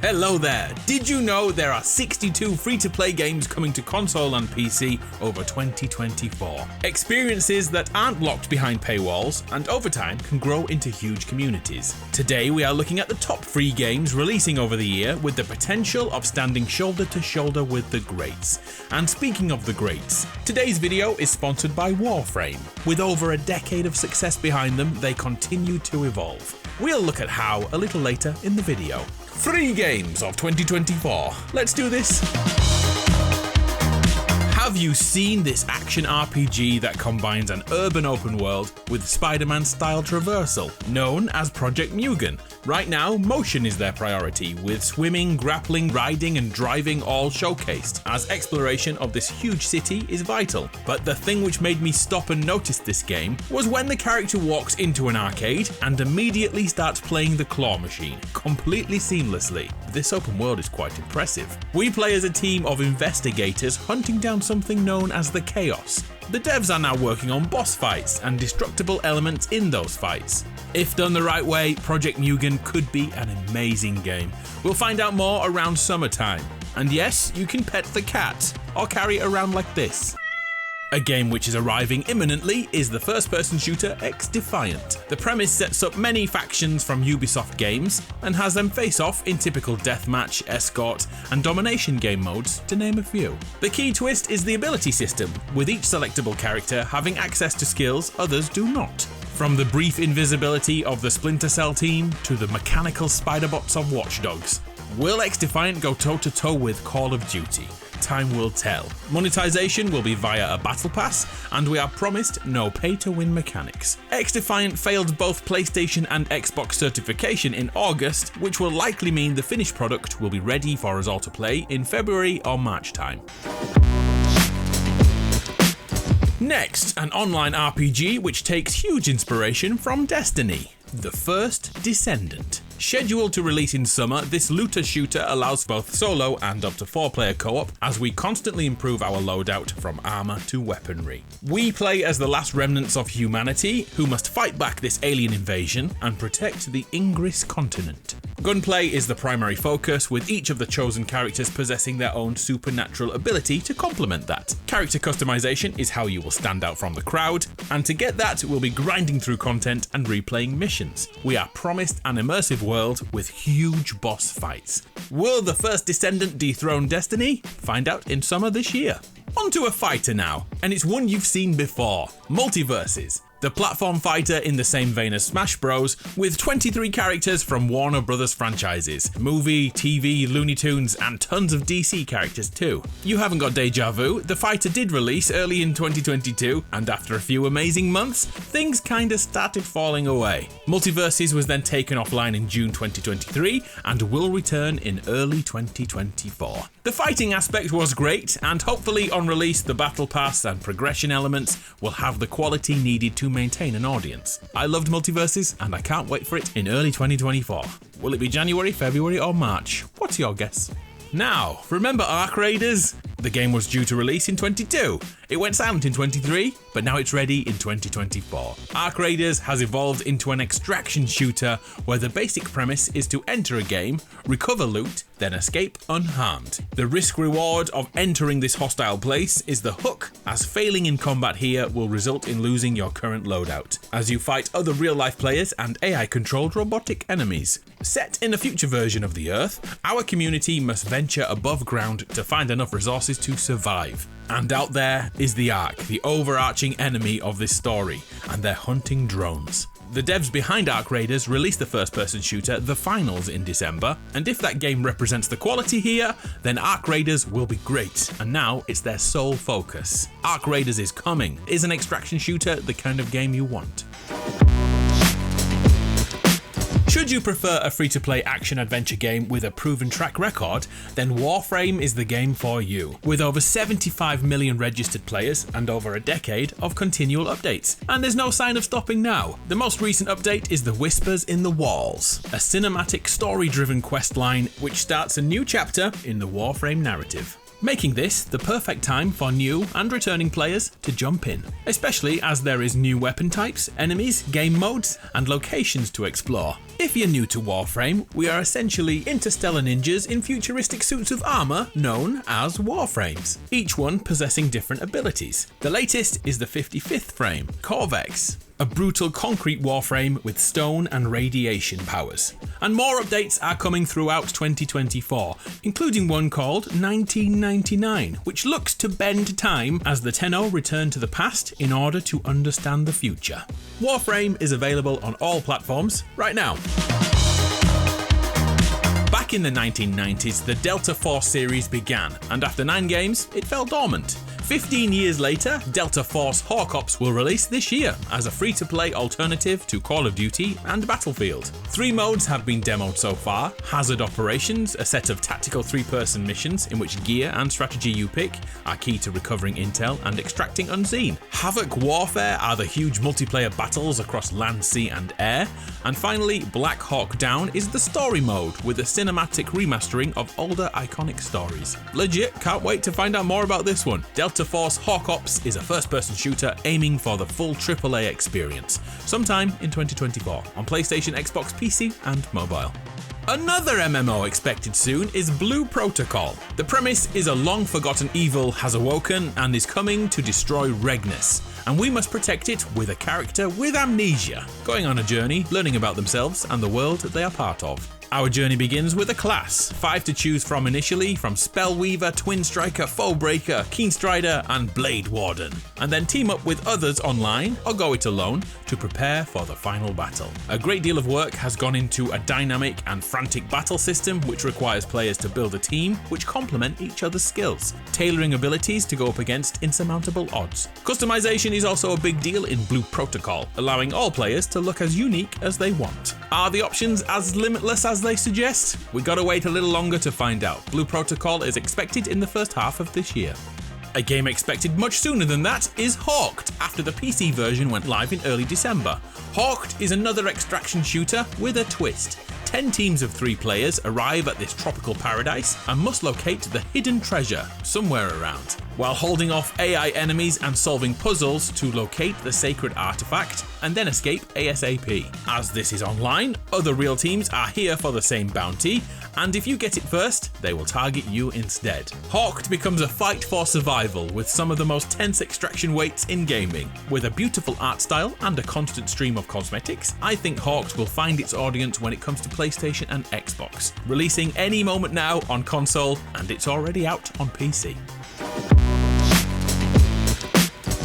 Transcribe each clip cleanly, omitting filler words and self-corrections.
Hello there! Did you know there are 62 free-to-play games coming to console and PC over 2024? Experiences that aren't locked behind paywalls and over time can grow into huge communities. Today we are looking at the top free games releasing over the year with the potential of standing shoulder to shoulder with the greats. And speaking of the greats, today's video is sponsored by Warframe. With over a decade of success behind them, they continue to evolve. We'll look at how a little later in the video. Free games of 2024. Let's do this. Have you seen this action RPG that combines an urban open world with Spider-Man style traversal, known as Project Mugen? Right now, motion is their priority, with swimming, grappling, riding and driving all showcased, as exploration of this huge city is vital. But the thing which made me stop and notice this game was when the character walks into an arcade and immediately starts playing the claw machine, completely seamlessly. This open world is quite impressive. We play as a team of investigators hunting down something known as the Chaos. The devs are now working on boss fights and destructible elements in those fights. If done the right way, Project Mugen could be an amazing game. We'll find out more around summertime. And yes, you can pet the cat, or carry it around like this. A game which is arriving imminently is the first-person shooter XDefiant. The premise sets up many factions from Ubisoft games and has them face off in typical deathmatch, escort and domination game modes, to name a few. The key twist is the ability system, with each selectable character having access to skills others do not. From the brief invisibility of the Splinter Cell team to the mechanical spider-bots of Watch Dogs. Will XDefiant go toe-to-toe with Call of Duty? Time will tell. Monetization will be via a battle pass, and we are promised no pay-to-win mechanics. XDefiant failed both PlayStation and Xbox certification in August, which will likely mean the finished product will be ready for us all to play in February or March time. Next, an online RPG which takes huge inspiration from Destiny. The first Descendant. Scheduled to release in summer, this looter shooter allows both solo and up to 4-player co-op as we constantly improve our loadout from armor to weaponry. We play as the last remnants of humanity who must fight back this alien invasion and protect the Ingress continent. Gunplay is the primary focus, with each of the chosen characters possessing their own supernatural ability to complement that. Character customization is how you will stand out from the crowd, and to get that, we'll be grinding through content and replaying missions. We are promised an immersive world with huge boss fights. Will the first Descendant dethrone Destiny? Find out in summer this year. Onto a fighter now, and it's one you've seen before, Multiversus. The platform fighter in the same vein as Smash Bros, with 23 characters from Warner Brothers franchises, movie, TV, Looney Tunes, and tons of DC characters too. You haven't got deja vu, the fighter did release early in 2022, and after a few amazing months, things kinda started falling away. Multiversus was then taken offline in June 2023, and will return in early 2024. The fighting aspect was great, and hopefully on release the battle pass and progression elements will have the quality needed to maintain an audience. I loved Multiversus and I can't wait for it in early 2024. Will it be January, February or March? What's your guess? Now, remember Arc Raiders? The game was due to release in 22. It went silent in 23, but now it's ready in 2024. Arc Raiders has evolved into an extraction shooter where the basic premise is to enter a game, recover loot, then escape unharmed. The risk-reward of entering this hostile place is the hook, as failing in combat here will result in losing your current loadout, as you fight other real-life players and AI-controlled robotic enemies. Set in a future version of the Earth, our community must venture above ground to find enough resources to survive. And out there is the Ark, the overarching enemy of this story, and they're hunting drones. The devs behind Arc Raiders released the first-person shooter The Finals in December, and if that game represents the quality here, then Arc Raiders will be great, and now it's their sole focus. Arc Raiders is coming. Is an extraction shooter the kind of game you want? Should you prefer a free-to-play action-adventure game with a proven track record, then Warframe is the game for you. With over 75 million registered players and over a decade of continual updates. And there's no sign of stopping now. The most recent update is the Whispers in the Walls, a cinematic story-driven questline which starts a new chapter in the Warframe narrative. making this the perfect time for new and returning players to jump in, especially as there is new weapon types, enemies, game modes, and locations to explore. If you're new to Warframe, we are essentially interstellar ninjas in futuristic suits of armour known as Warframes, each one possessing different abilities. The latest is the 55th frame, Corvex, a brutal concrete warframe with stone and radiation powers. And more updates are coming throughout 2024, including one called 1999, which looks to bend time as the Tenno return to the past in order to understand the future. Warframe is available on all platforms right now. Back in the 1990s, the Delta Force series began, and after 9 games, it fell dormant. 15 years later, Delta Force Hawk Ops will release this year as a free-to-play alternative to Call of Duty and Battlefield. 3 modes have been demoed so far: Hazard Operations, a set of tactical 3-person missions in which gear and strategy you pick are key to recovering intel and extracting unseen. Havoc Warfare are the huge multiplayer battles across land, sea and air. And finally, Black Hawk Down is the story mode with a cinematic remastering of older iconic stories. Legit, can't wait to find out more about this one. Delta Force Hawk Ops is a first-person shooter aiming for the full AAA experience, sometime in 2024 on PlayStation, Xbox, PC and mobile. Another MMO expected soon is Blue Protocol. The premise is a long-forgotten evil has awoken and is coming to destroy Regnus, and we must protect it with a character with amnesia, going on a journey, learning about themselves and the world that they are part of. Our journey begins with a class, 5 to choose from initially, from Spellweaver, Twin Striker, Foebreaker, Keenstrider and Blade Warden, and then team up with others online or go it alone to prepare for the final battle. A great deal of work has gone into a dynamic and frantic battle system which requires players to build a team which complement each other's skills, tailoring abilities to go up against insurmountable odds. Customization is also a big deal in Blue Protocol, allowing all players to look as unique as they want. Are the options as limitless as they suggest? We gotta wait a little longer to find out. Blue Protocol is expected in the first half of this year. A game expected much sooner than that is Hawked, after the PC version went live in early December. Hawked is another extraction shooter with a twist. 10 teams of 3 players arrive at this tropical paradise and must locate the hidden treasure somewhere around, while holding off AI enemies and solving puzzles to locate the sacred artifact and then escape ASAP. As this is online, other real teams are here for the same bounty, and if you get it first, they will target you instead. Hawked becomes a fight for survival with some of the most tense extraction weights in gaming. With a beautiful art style and a constant stream of cosmetics, I think Hawked will find its audience when it comes to PlayStation and Xbox, releasing any moment now on console, and it's already out on PC.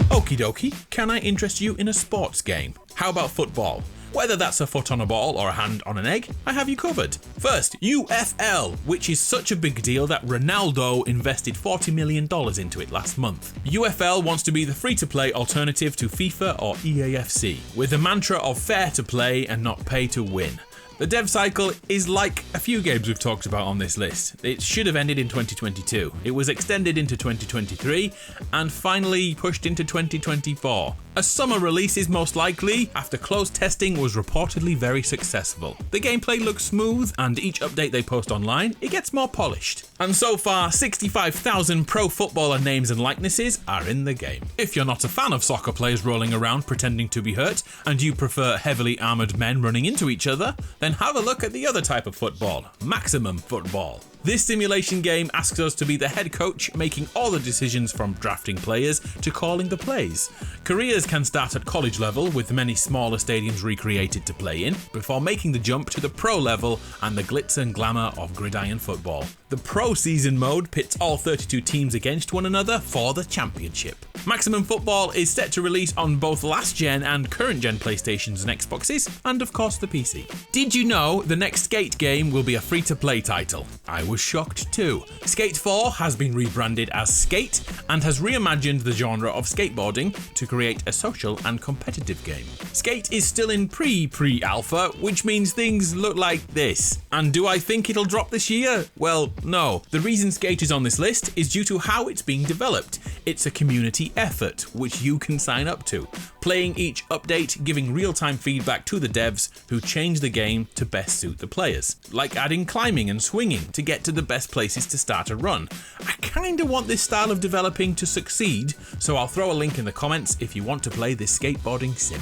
Okie dokie, can I interest you in a sports game? How about football? Whether that's a foot on a ball or a hand on an egg, I have you covered. First, UFL, which is such a big deal that Ronaldo invested $40 million into it last month. UFL wants to be the free-to-play alternative to FIFA or EAFC, with the mantra of fair to play and not pay to win. The dev cycle is like a few games we've talked about on this list. It should have ended in 2022. It was extended into 2023 and finally pushed into 2024. A summer release is most likely after closed testing was reportedly very successful. The gameplay looks smooth and each update they post online, it gets more polished. And so far, 65,000 pro footballer names and likenesses are in the game. If you're not a fan of soccer players rolling around pretending to be hurt and you prefer heavily armoured men running into each other, then have a look at the other type of football, maximum football. This simulation game asks us to be the head coach, making all the decisions from drafting players to calling the plays. Careers can start at college level, with many smaller stadiums recreated to play in, before making the jump to the pro level and the glitz and glamour of gridiron football. The pro season mode pits all 32 teams against one another for the championship. Maximum Football is set to release on both last gen and current gen PlayStations and Xboxes, and of course the PC. Did you know the next Skate game will be a free-to-play title? I was shocked too. Skate 4 has been rebranded as Skate and has reimagined the genre of skateboarding to create a social and competitive game. Skate is still in pre-alpha, which means things look like this. And do I think it'll drop this year? Well, no. The reason Skate is on this list is due to how it's being developed. It's a community effort, which you can sign up to. playing each update, giving real-time feedback to the devs who change the game to best suit the players, like adding climbing and swinging to get to the best places to start a run. I kinda want this style of developing to succeed, so I'll throw a link in the comments if you want to play this skateboarding sim.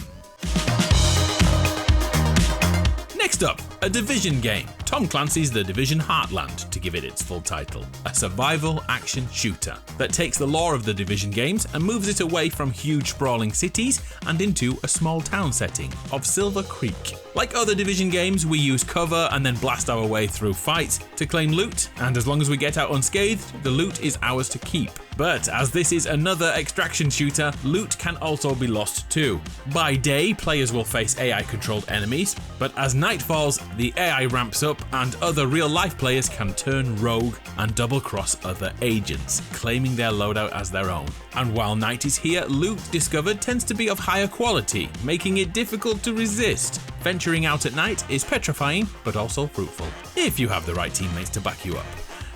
Next up, a Division game. Tom Clancy's The Division Heartland, to give it its full title. A survival action shooter that takes the lore of the Division games and moves it away from huge sprawling cities and into a small town setting of Silver Creek. Like other Division games, we use cover and then blast our way through fights to claim loot, and as long as we get out unscathed, the loot is ours to keep. But as this is another extraction shooter, loot can also be lost too. By day, players will face AI-controlled enemies, but as night falls, the AI ramps up and other real-life players can turn rogue and double-cross other agents, claiming their loadout as their own. And while night is here, loot discovered tends to be of higher quality, making it difficult to resist. Venturing out at night is petrifying, but also fruitful, if you have the right teammates to back you up.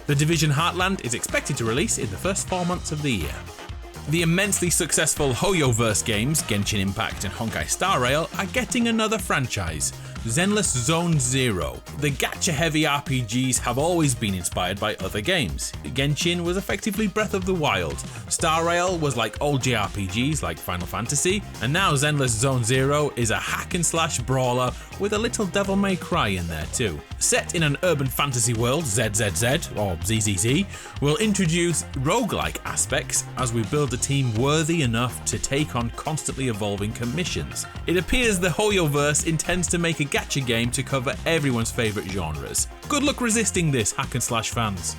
The Division Heartland is expected to release in the first 4 months of the year. The immensely successful Hoyoverse games, Genshin Impact and Honkai Star Rail, are getting another franchise, Zenless Zone Zero. The gacha-heavy RPGs have always been inspired by other games. Genshin was effectively Breath of the Wild, Star Rail was like old JRPGs like Final Fantasy, and now Zenless Zone Zero is a hack-and-slash brawler with a little Devil May Cry in there too. Set in an urban fantasy world, ZZZ, or ZZZ, will introduce roguelike aspects as we build a team worthy enough to take on constantly evolving commissions. It appears the Hoyoverse intends to make a gacha game to cover everyone's favourite genres. Good luck resisting this, hack-and-slash fans.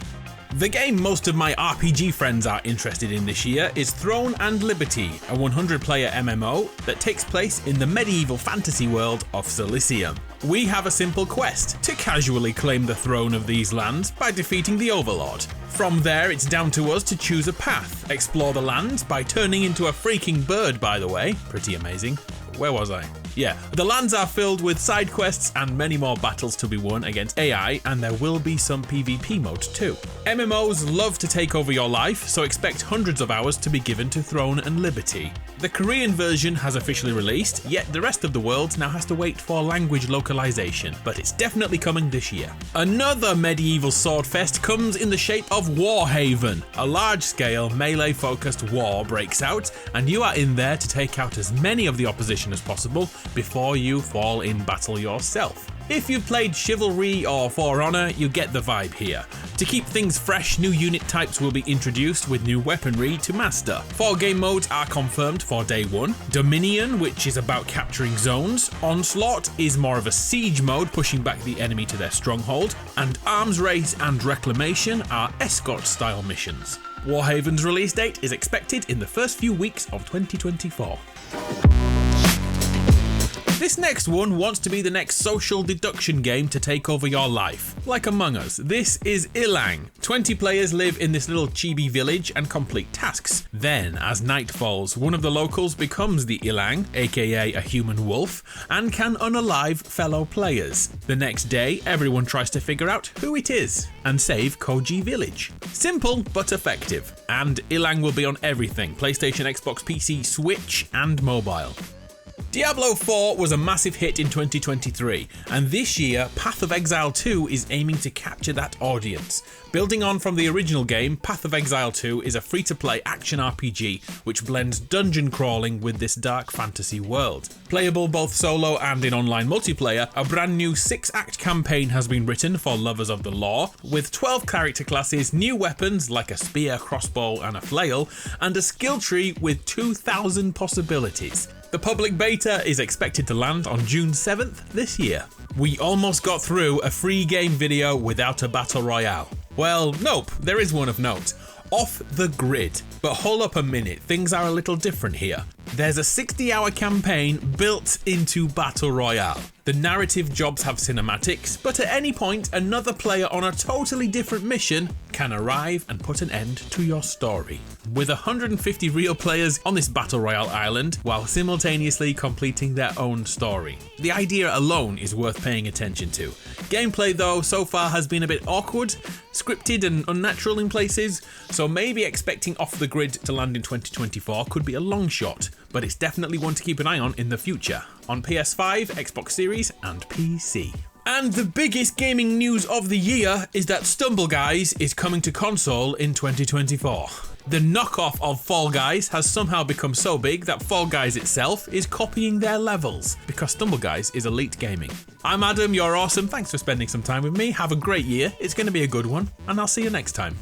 The game most of my RPG friends are interested in this year is Throne and Liberty, a 100-player MMO that takes place in the medieval fantasy world of Cilicium. We have a simple quest to casually claim the throne of these lands by defeating the Overlord. From there, it's down to us to choose a path, explore the lands by turning into a freaking bird, by the way, pretty amazing. Where was I? Yeah, the lands are filled with side quests and many more battles to be won against AI, and there will be some PvP mode too. MMOs love to take over your life, so expect hundreds of hours to be given to Throne and Liberty. The Korean version has officially released, yet the rest of the world now has to wait for language localization, but it's definitely coming this year. Another medieval swordfest comes in the shape of Warhaven. A large-scale melee-focused war breaks out, and you are in there to take out as many of the opposition as possible before you fall in battle yourself. If you've played Chivalry or For Honor, you get the vibe here. To keep things fresh, new unit types will be introduced with new weaponry to master. 4 game modes are confirmed for day 1. Dominion, which is about capturing zones. Onslaught is more of a siege mode, pushing back the enemy to their stronghold. And Arms Race and Reclamation are escort-style missions. Warhaven's release date is expected in the first few weeks of 2024. This next one wants to be the next social deduction game to take over your life. Like Among Us, this is Illang. 20 players live in this little chibi village and complete tasks. Then, as night falls, one of the locals becomes the Illang, aka a human wolf, and can unalive fellow players. The next day, everyone tries to figure out who it is and save Koji Village. Simple but effective. And Illang will be on everything: PlayStation, Xbox, PC, Switch, and mobile. Diablo 4 was a massive hit in 2023, and this year Path of Exile 2 is aiming to capture that audience. Building on from the original game, Path of Exile 2 is a free-to-play action RPG which blends dungeon crawling with this dark fantasy world. Playable both solo and in online multiplayer, a brand new 6-act campaign has been written for lovers of the lore, with 12 character classes, new weapons like a spear, crossbow and a flail, and a skill tree with 2,000 possibilities. The public beta is expected to land on June 7th this year. We almost got through a free game video without a battle royale. Well, nope, there is one of note. Off the Grid. But hold up a minute, things are a little different here. There's a 60-hour campaign built into Battle Royale. The narrative jobs have cinematics, but at any point, another player on a totally different mission can arrive and put an end to your story. With 150 real players on this Battle Royale island while simultaneously completing their own story. The idea alone is worth paying attention to. Gameplay though so far has been a bit awkward, scripted and unnatural in places, so maybe expecting Off the Grid to land in 2024 could be a long shot, but it's definitely one to keep an eye on in the future, on PS5, Xbox Series and PC. And the biggest gaming news of the year is that Stumble Guys is coming to console in 2024. The knockoff of Fall Guys has somehow become so big that Fall Guys itself is copying their levels, because Stumble Guys is elite gaming. I'm Adam, you're awesome, thanks for spending some time with me, have a great year, it's going to be a good one, and I'll see you next time.